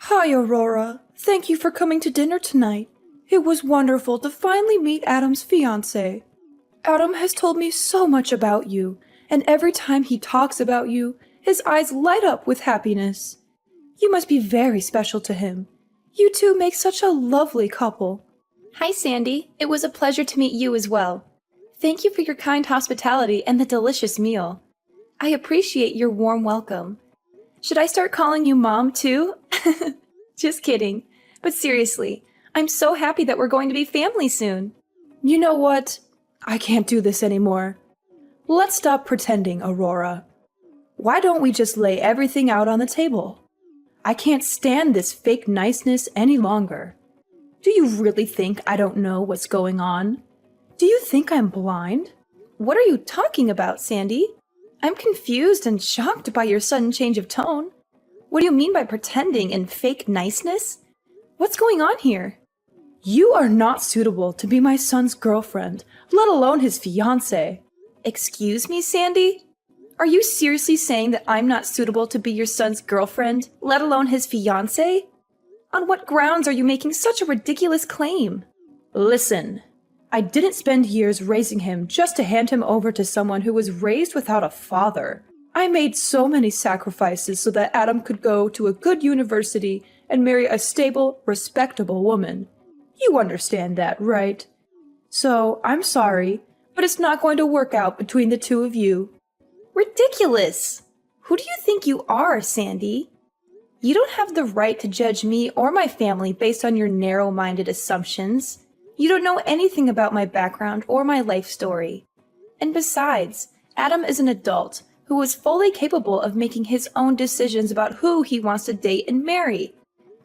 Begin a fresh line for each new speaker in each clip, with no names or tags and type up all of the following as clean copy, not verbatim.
Hi, Aurora. Thank you for coming to dinner tonight. It was wonderful to finally meet Adam's fiancé. Adam has told me so much about you, and every time he talks about you, his eyes light up with happiness. You must be very special to him. You two make such a lovely couple.
Hi, Sandy. It was a pleasure to meet you as well. Thank you for your kind hospitality and the delicious meal. I appreciate your warm welcome. Should I start calling you Mom, too? Just kidding. But seriously, I'm so happy that we're going to be family soon.
You know what? I can't do this anymore. Let's stop pretending, Aurora. Why don't we just lay everything out on the table? I can't stand this fake niceness any longer. Do you really think I don't know what's going on? Do you think I'm blind?
What are you talking about, Sandy? I'm confused and shocked by your sudden change of tone. What do you mean by pretending and fake niceness? What's going on here?
You are not suitable to be my son's girlfriend, let alone his fiancée.
Excuse me, Sandy? Are you seriously saying that I'm not suitable to be your son's girlfriend, let alone his fiancée? On what grounds are you making such a ridiculous claim?
Listen, I didn't spend years raising him just to hand him over to someone who was raised without a father. I made so many sacrifices so that Adam could go to a good university and marry a stable, respectable woman. You understand that, right? So, I'm sorry, but it's not going to work out between the two of you.
Ridiculous! Who do you think you are, Sandy? You don't have the right to judge me or my family based on your narrow-minded assumptions. You don't know anything about my background or my life story. And besides, Adam is an adult who is fully capable of making his own decisions about who he wants to date and marry.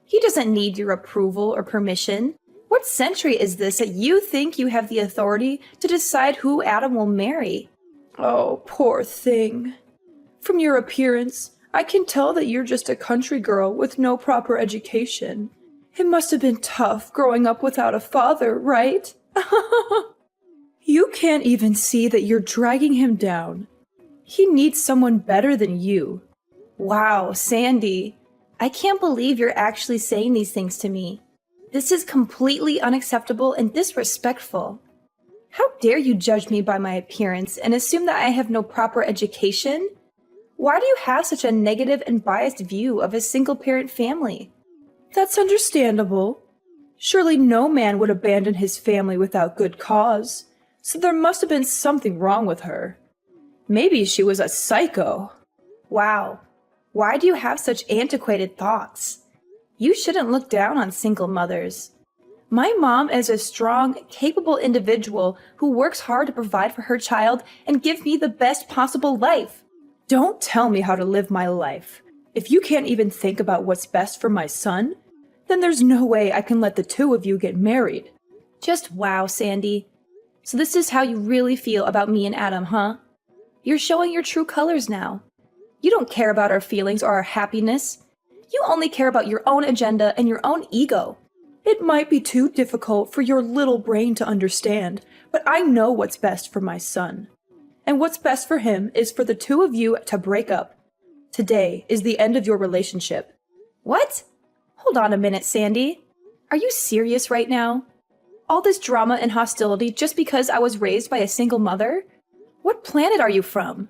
He doesn't need your approval or permission. What century is this that you think you have the authority to decide who Adam will marry?
Oh, poor thing. From your appearance, I can tell that you're just a country girl with no proper education. It must have been tough growing up without a father, right? You can't even see that you're dragging him down. He needs someone better than you.
Wow, Sandy. I can't believe you're actually saying these things to me. This is completely unacceptable and disrespectful. How dare you judge me by my appearance and assume that I have no proper education? Why do you have such a negative and biased view of a single-parent family?
That's understandable. Surely no man would abandon his family without good cause, so there must have been something wrong with her. Maybe she was a psycho.
Wow. Why do you have such antiquated thoughts? You shouldn't look down on single mothers. My mom is a strong, capable individual who works hard to provide for her child and give me the best possible life.
Don't tell me how to live my life. If you can't even think about what's best for my son, then there's no way I can let the two of you get married.
Just wow, Sandy. So this is how you really feel about me and Adam, huh? You're showing your true colors now. You don't care about our feelings or our happiness. You only care about your own agenda and your own ego.
It might be too difficult for your little brain to understand, but I know what's best for my son. And what's best for him is for the two of you to break up. Today is the end of your relationship.
What? Hold on a minute, Sandy. Are you serious right now? All this drama and hostility just because I was raised by a single mother? What planet are you from?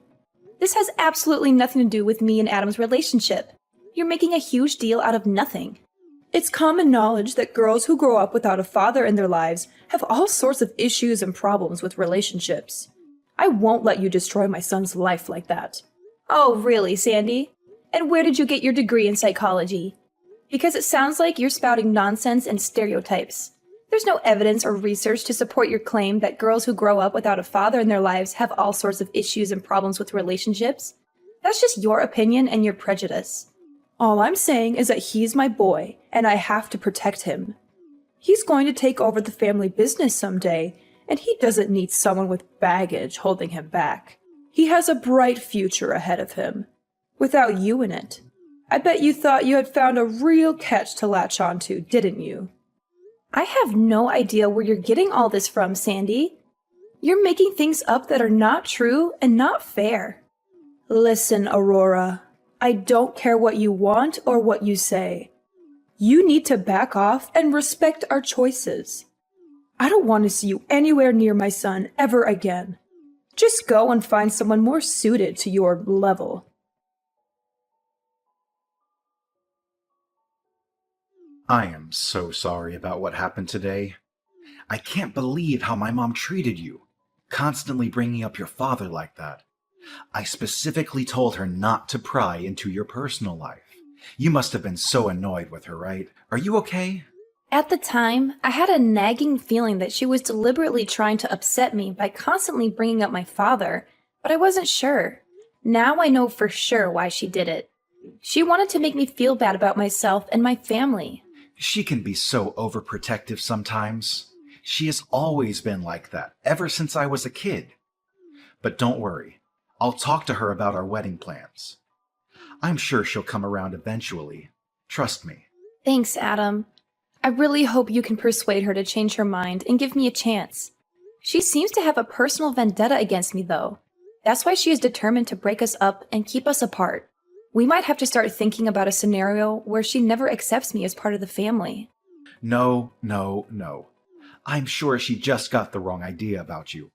This has absolutely nothing to do with me and Adam's relationship. You're making a huge deal out of nothing.
It's common knowledge that girls who grow up without a father in their lives have all sorts of issues and problems with relationships. I won't let you destroy my son's life like that.
Oh, really, Sandy? And where did you get your degree in psychology? Because it sounds like you're spouting nonsense and stereotypes. There's no evidence or research to support your claim that girls who grow up without a father in their lives have all sorts of issues and problems with relationships. That's just your opinion and your prejudice.
All I'm saying is that he's my boy, and I have to protect him. He's going to take over the family business someday, and he doesn't need someone with baggage holding him back. He has a bright future ahead of him, without you in it. I bet you thought you had found a real catch to latch onto, didn't you?
I have no idea where you're getting all this from, Sandy. You're making things up that are not true and not fair.
Listen, Aurora, I don't care what you want or what you say. You need to back off and respect our choices. I don't want to see you anywhere near my son ever again. Just go and find someone more suited to your level.
I am so sorry about what happened today. I can't believe how my mom treated you, constantly bringing up your father like that. I specifically told her not to pry into your personal life. You must have been so annoyed with her, right? Are you okay?
At the time, I had a nagging feeling that she was deliberately trying to upset me by constantly bringing up my father, but I wasn't sure. Now I know for sure why she did it. She wanted to make me feel bad about myself and my family.
She can be so overprotective sometimes. She has always been like that, ever since I was a kid. But don't worry, I'll talk to her about our wedding plans. I'm sure she'll come around eventually. Trust me.
Thanks, Adam. I really hope you can persuade her to change her mind and give me a chance. She seems to have a personal vendetta against me, though. That's why she is determined to break us up and keep us apart. We might have to start thinking about a scenario where she never accepts me as part of the family.
No. I'm sure she just got the wrong idea about you.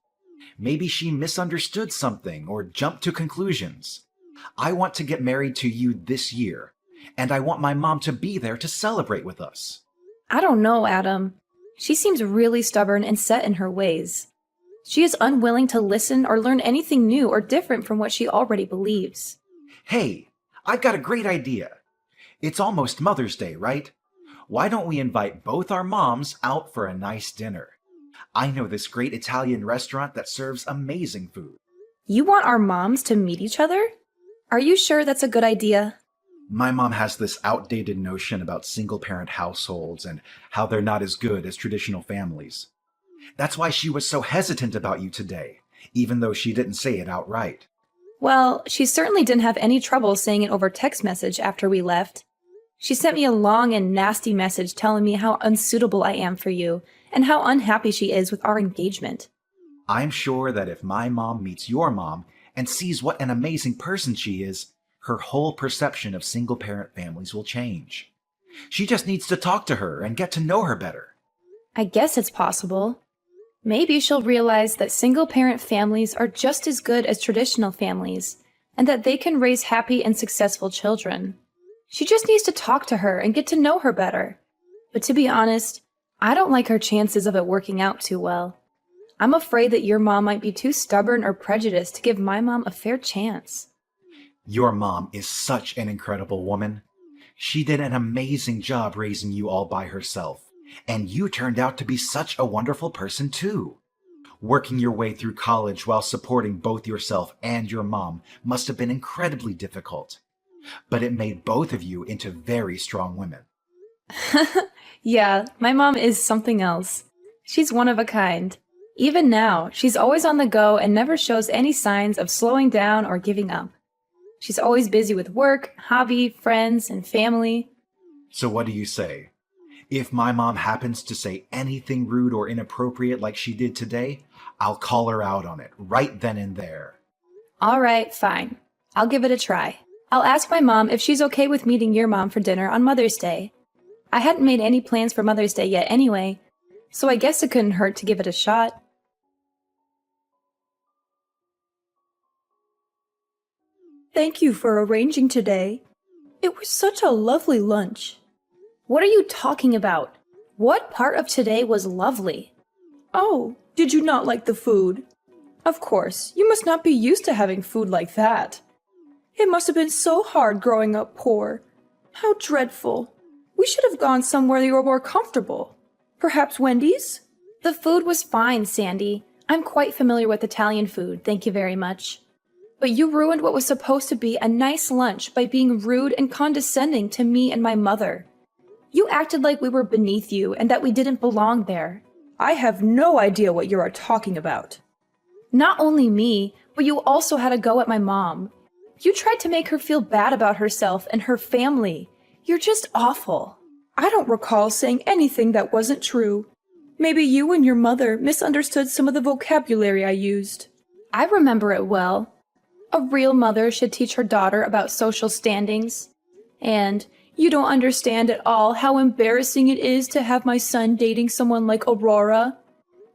Maybe she misunderstood something or jumped to conclusions. I want to get married to you this year, and I want my mom to be there to celebrate with us.
I don't know, Adam. She seems really stubborn and set in her ways. She is unwilling to listen or learn anything new or different from what she already believes.
Hey, I've got a great idea. It's almost Mother's Day, right? Why don't we invite both our moms out for a nice dinner? I know this great Italian restaurant that serves amazing food.
You want our moms to meet each other? Are you sure that's a good idea?
My mom has this outdated notion about single-parent households and how they're not as good as traditional families. That's why she was so hesitant about you today, even though she didn't say it outright.
Well, she certainly didn't have any trouble saying it over text message after we left. She sent me a long and nasty message telling me how unsuitable I am for you and how unhappy she is with our engagement.
I'm sure that if my mom meets your mom and sees what an amazing person she is, her whole perception of single-parent families will change. She just needs to talk to her and get to know her better.
I guess it's possible. Maybe she'll realize that single-parent families are just as good as traditional families, and that they can raise happy and successful children. She just needs to talk to her and get to know her better. But to be honest, I don't like her chances of it working out too well. I'm afraid that your mom might be too stubborn or prejudiced to give my mom a fair chance.
Your mom is such an incredible woman. She did an amazing job raising you all by herself, and you turned out to be such a wonderful person too. Working your way through college while supporting both yourself and your mom must have been incredibly difficult. But it made both of you into very strong women.
Yeah, my mom is something else. She's one of a kind. Even now, she's always on the go and never shows any signs of slowing down or giving up. She's always busy with work, hobby, friends, and family.
So what do you say? If my mom happens to say anything rude or inappropriate like she did today, I'll call her out on it right then and there.
All right, fine. I'll give it a try. I'll ask my mom if she's okay with meeting your mom for dinner on Mother's Day. I hadn't made any plans for Mother's Day yet anyway, so I guess it couldn't hurt to give it a shot.
Thank you for arranging today. It was such a lovely lunch.
What are you talking about? What part of today was lovely?
Oh, did you not like the food? Of course, you must not be used to having food like that. It must have been so hard growing up poor. How dreadful. We should have gone somewhere you were more comfortable. Perhaps Wendy's?
The food was fine, Sandy. I'm quite familiar with Italian food, thank you very much. But you ruined what was supposed to be a nice lunch by being rude and condescending to me and my mother. You acted like we were beneath you and that we didn't belong there.
I have no idea what you are talking about.
Not only me, but you also had a go at my mom. You tried to make her feel bad about herself and her family. You're just awful.
I don't recall saying anything that wasn't true. Maybe you and your mother misunderstood some of the vocabulary I used.
I remember it well. A real mother should teach her daughter about social standings. And
You don't understand at all how embarrassing it is to have my son dating someone like Aurora.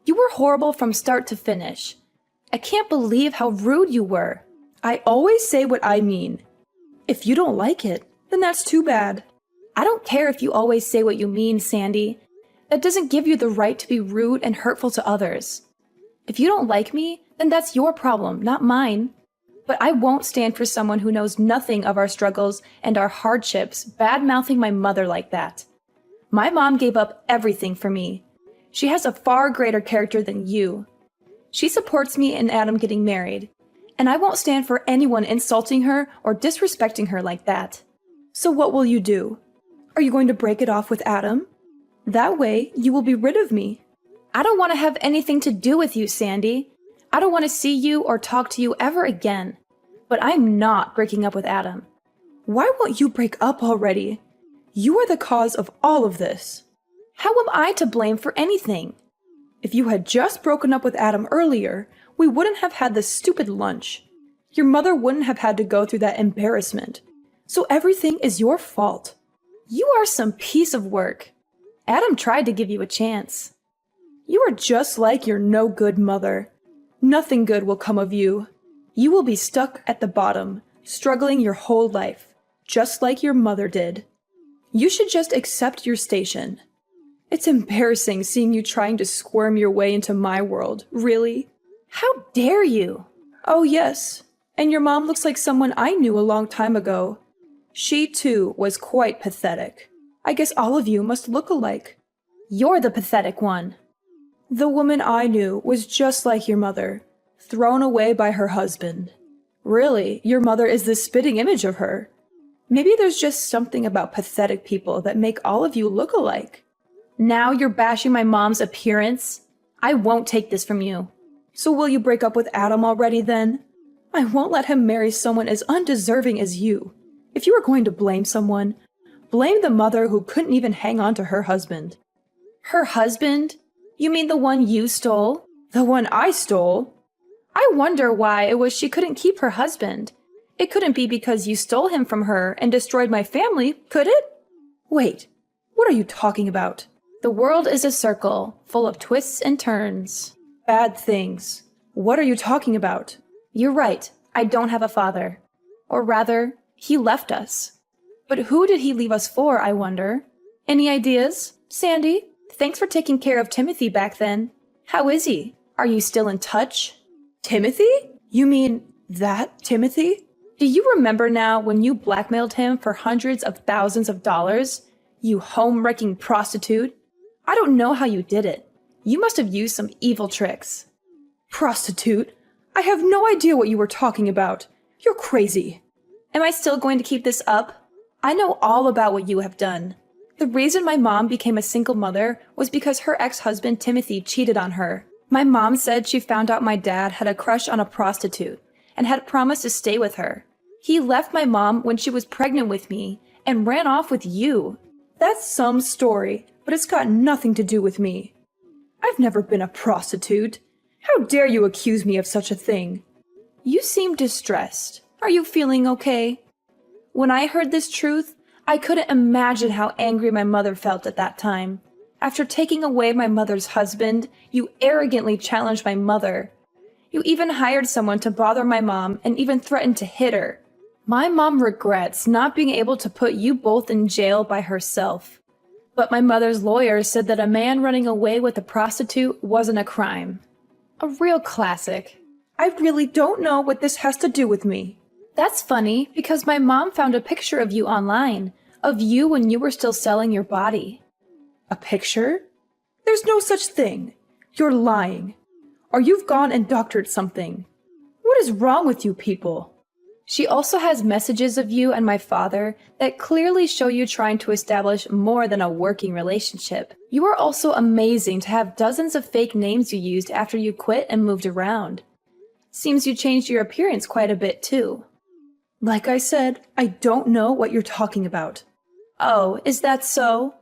You were horrible from start to finish. I can't believe how rude you were. I always say what I mean. If you don't like it, then that's too bad. I don't care if you always say what you mean, Sandy. That doesn't give you the right to be rude and hurtful to others. If you don't like me, then that's your problem, not mine. But I won't stand for someone who knows nothing of our struggles and our hardships bad-mouthing my mother like that. My mom gave up everything for me. She has a far greater character than you. She supports me and Adam getting married, and I won't stand for anyone insulting her or disrespecting her like that. So what will you do? Are you going to break it off with Adam? That way, you will be rid of me. I don't want to have anything to do with you, Sandy. I don't want to see you or talk to you ever again. But I'm not breaking up with Adam. Why won't you break up already? You are the cause of all of this. How am I to blame for anything? If you had just broken up with Adam earlier, we wouldn't have had this stupid lunch. Your mother wouldn't have had to go through that embarrassment. So everything is your fault. You are some piece of work. Adam tried to give you a chance. You are just like your no-good mother. Nothing good will come of you. You will be stuck at the bottom, struggling your whole life, just like your mother did. You should just accept your station. It's embarrassing seeing you trying to squirm your way into my world, really. How dare you? Oh yes, and your mom looks like someone I knew a long time ago. She too was quite pathetic. I guess all of you must look alike. You're the pathetic one. The woman I knew was just like your mother, thrown away by her husband. Really, your mother is the spitting image of her. Maybe there's just something about pathetic people that make all of you look alike. Now you're bashing my mom's appearance? I won't take this from you. So will you break up with Adam already then? I won't let him marry someone as undeserving as you. If you are going to blame someone, blame the mother who couldn't even hang on to her husband. Her husband? You mean the one you stole? The one I stole? I wonder why it was she couldn't keep her husband. It couldn't be because you stole him from her and destroyed my family, could it? Wait, what are you talking about? The world is a circle, full of twists and turns. Bad things. What are you talking about? You're right, I don't have a father. Or rather, he left us. But who did he leave us for, I wonder? Any ideas? Sandy, thanks for taking care of Timothy back then. How is he? Are you still in touch? Timothy? You mean that Timothy? Do you remember now when you blackmailed him for hundreds of thousands of dollars? You home-wrecking prostitute. I don't know how you did it. You must have used some evil tricks. Prostitute? I have no idea what you were talking about. You're crazy. Am I still going to keep this up? I know all about what you have done. The reason my mom became a single mother was because her ex-husband Timothy cheated on her. My mom said she found out my dad had a crush on a prostitute and had promised to stay with her. He left my mom when she was pregnant with me and ran off with you. That's some story, but it's got nothing to do with me. I've never been a prostitute. How dare you accuse me of such a thing? You seem distressed. Are you feeling okay? When I heard this truth, I couldn't imagine how angry my mother felt at that time. After taking away my mother's husband, you arrogantly challenged my mother. You even hired someone to bother my mom and even threatened to hit her. My mom regrets not being able to put you both in jail by herself. But my mother's lawyer said that a man running away with a prostitute wasn't a crime. A real classic. I really don't know what this has to do with me. That's funny, because my mom found a picture of you online, of you when you were still selling your body. A picture? There's no such thing. You're lying. Or you've gone and doctored something. What is wrong with you people? She also has messages of you and my father that clearly show you trying to establish more than a working relationship. You are also amazing to have dozens of fake names you used after you quit and moved around. Seems you changed your appearance quite a bit too. Like I said, I don't know what you're talking about. Oh, is that so?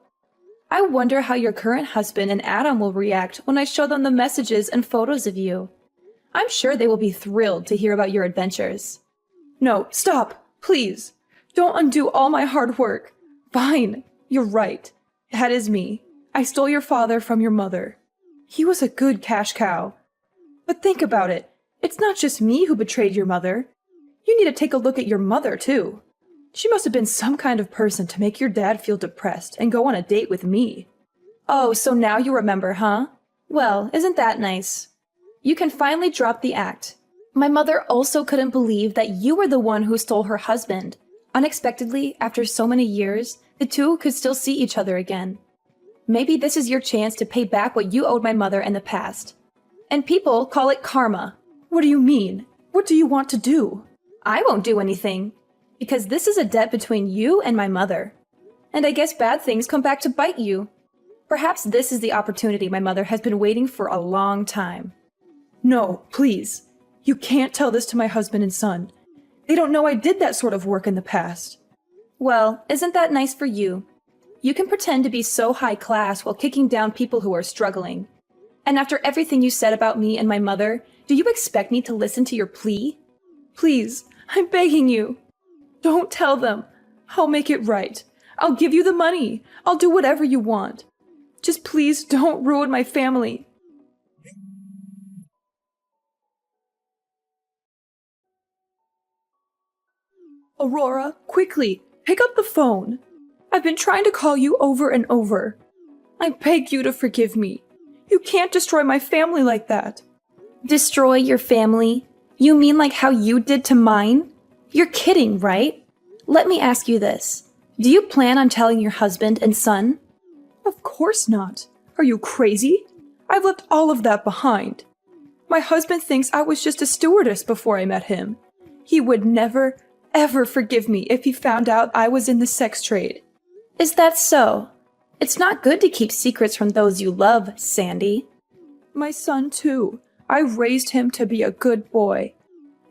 I wonder how your current husband and Adam will react when I show them the messages and photos of you. I'm sure they will be thrilled to hear about your adventures. No, stop, please. Don't undo all my hard work. Fine, you're right. That is me. I stole your father from your mother. He was a good cash cow. But think about it. It's not just me who betrayed your mother. You need to take a look at your mother, too. She must have been some kind of person to make your dad feel depressed and go on a date with me.
Oh, so now you remember, huh? Well, isn't that nice? You can finally drop the act. My mother also couldn't believe that you were the one who stole her husband. Unexpectedly, after so many years, the two could still see each other again. Maybe this is your chance to pay back what you owed my mother in the past. And people call it karma.
What do you mean? What do you want to do?
I won't do anything, because this is a debt between you and my mother. And I guess bad things come back to bite you. Perhaps this is the opportunity my mother has been waiting for a long time.
No, please. You can't tell this to my husband and son. They don't know I did that sort of work in the past.
Well, isn't that nice for you? You can pretend to be so high class while kicking down people who are struggling. And after everything you said about me and my mother, do you expect me to listen to your plea?
Please, I'm begging you. Don't tell them. I'll make it right. I'll give you the money. I'll do whatever you want. Just please don't ruin my family. Aurora, quickly, pick up the phone. I've been trying to call you over and over. I beg you to forgive me. You can't destroy my family like that.
Destroy your family? You mean like how you did to mine? You're kidding, right? Let me ask you this. Do you plan on telling your husband and son?
Of course not. Are you crazy? I've left all of that behind. My husband thinks I was just a stewardess before I met him. He would never, ever forgive me if he found out I was in the sex trade.
Is that so? It's not good to keep secrets from those you love, Sandy.
My son, too. I raised him to be a good boy.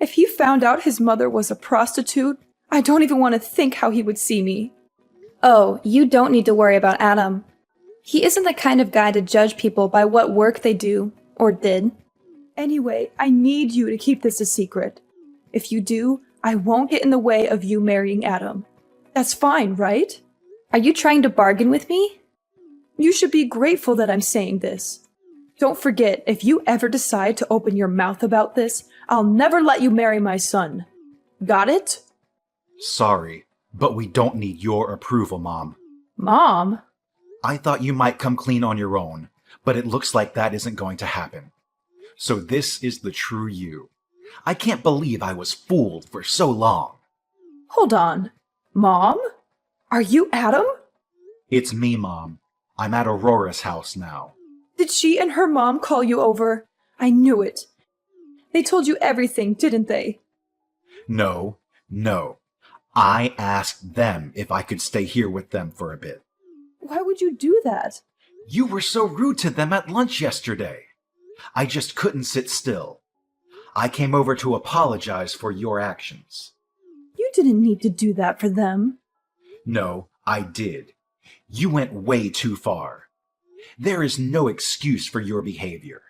If he found out his mother was a prostitute, I don't even want to think how he would see me.
Oh, you don't need to worry about Adam. He isn't the kind of guy to judge people by what work they do, or did.
Anyway, I need you to keep this a secret. If you do, I won't get in the way of you marrying Adam. That's fine, right?
Are you trying to bargain with me?
You should be grateful that I'm saying this. Don't forget, if you ever decide to open your mouth about this, I'll never let you marry my son. Got it?
Sorry, but we don't need your approval, Mom.
Mom?
I thought you might come clean on your own, but it looks like that isn't going to happen. So this is the true you. I can't believe I was fooled for so long.
Hold on. Mom? Are you Adam?
It's me, Mom. I'm at Aurora's house now.
Did she and her mom call you over? I knew it. They told you everything, didn't they?
No. I asked them if I could stay here with them for a bit.
Why would you do that?
You were so rude to them at lunch yesterday. I just couldn't sit still. I came over to apologize for your actions.
You didn't need to do that for them.
No, I did. You went way too far. There is no excuse for your behavior.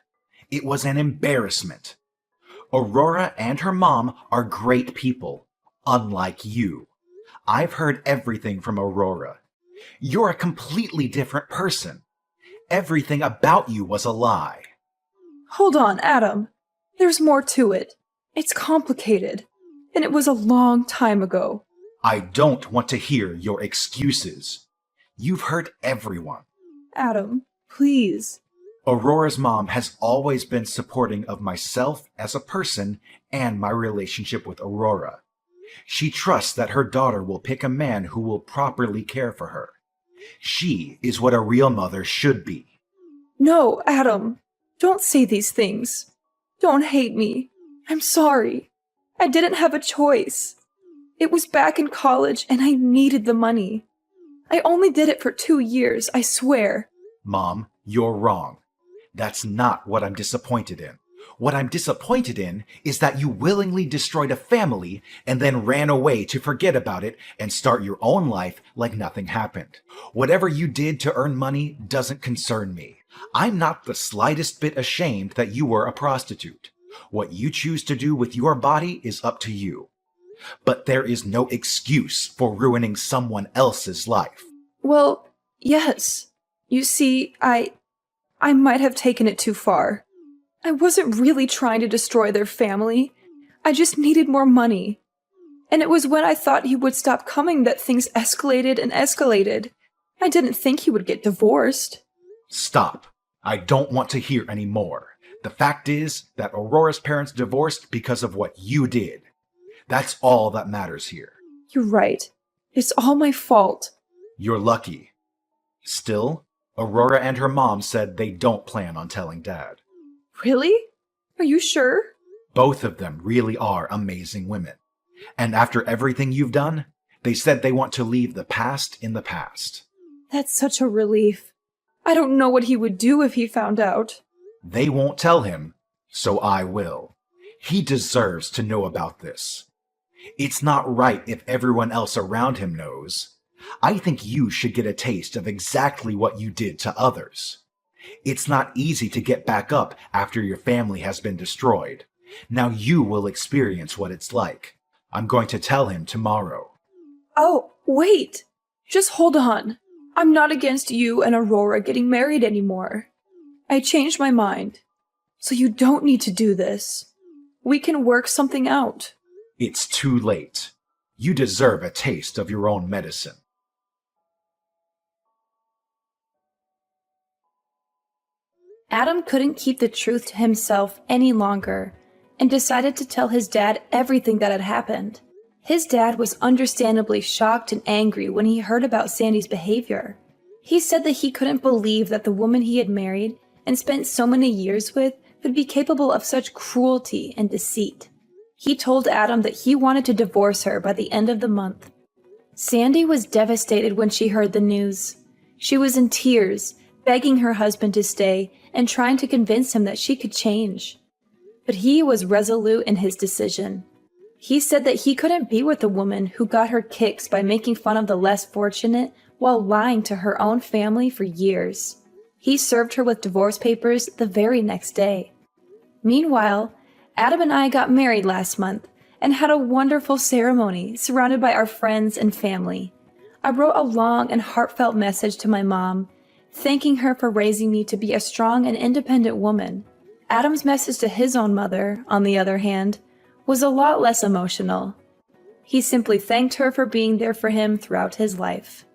It was an embarrassment. Aurora and her mom are great people, unlike you. I've heard everything from Aurora. You're a completely different person. Everything about you was a lie.
Hold on, Adam. There's more to it. It's complicated. And it was a long time ago.
I don't want to hear your excuses. You've hurt everyone.
Adam, please.
Aurora's mom has always been supporting of myself as a person and my relationship with Aurora. She trusts that her daughter will pick a man who will properly care for her. She is what a real mother should be.
No, Adam. Don't say these things. Don't hate me. I'm sorry. I didn't have a choice. It was back in college and I needed the money. I only did it for 2 years, I swear.
Mom, you're wrong. That's not what I'm disappointed in. What I'm disappointed in is that you willingly destroyed a family and then ran away to forget about it and start your own life like nothing happened. Whatever you did to earn money doesn't concern me. I'm not the slightest bit ashamed that you were a prostitute. What you choose to do with your body is up to you. But there is no excuse for ruining someone else's life.
Well, yes. You see, I might have taken it too far. I wasn't really trying to destroy their family. I just needed more money. And it was when I thought he would stop coming that things escalated and escalated. I didn't think he would get divorced.
Stop. I don't want to hear any more. The fact is that Aurora's parents divorced because of what you did. That's all that matters here.
You're right. It's all my fault.
You're lucky. Still, Aurora and her mom said they don't plan on telling Dad.
Really? Are you sure?
Both of them really are amazing women. And after everything you've done, they said they want to leave the past in the past.
That's such a relief. I don't know what he would do if he found out.
They won't tell him, so I will. He deserves to know about this. It's not right if everyone else around him knows. I think you should get a taste of exactly what you did to others. It's not easy to get back up after your family has been destroyed. Now you will experience what it's like. I'm going to tell him tomorrow.
Oh, wait! Just hold on. I'm not against you and Aurora getting married anymore. I changed my mind. So you don't need to do this. We can work something out.
It's too late. You deserve a taste of your own medicine.
Adam couldn't keep the truth to himself any longer and decided to tell his dad everything that had happened. His dad was understandably shocked and angry when he heard about Sandy's behavior. He said that he couldn't believe that the woman he had married and spent so many years with would be capable of such cruelty and deceit. He told Adam that he wanted to divorce her by the end of the month. Sandy was devastated when she heard the news. She was in tears, begging her husband to stay and trying to convince him that she could change. But he was resolute in his decision. He said that he couldn't be with a woman who got her kicks by making fun of the less fortunate while lying to her own family for years. He served her with divorce papers the very next day. Meanwhile, Adam and I got married last month and had a wonderful ceremony surrounded by our friends and family. I wrote a long and heartfelt message to my mom, thanking her for raising me to be a strong and independent woman. Adam's message to his own mother, on the other hand, was a lot less emotional. He simply thanked her for being there for him throughout his life.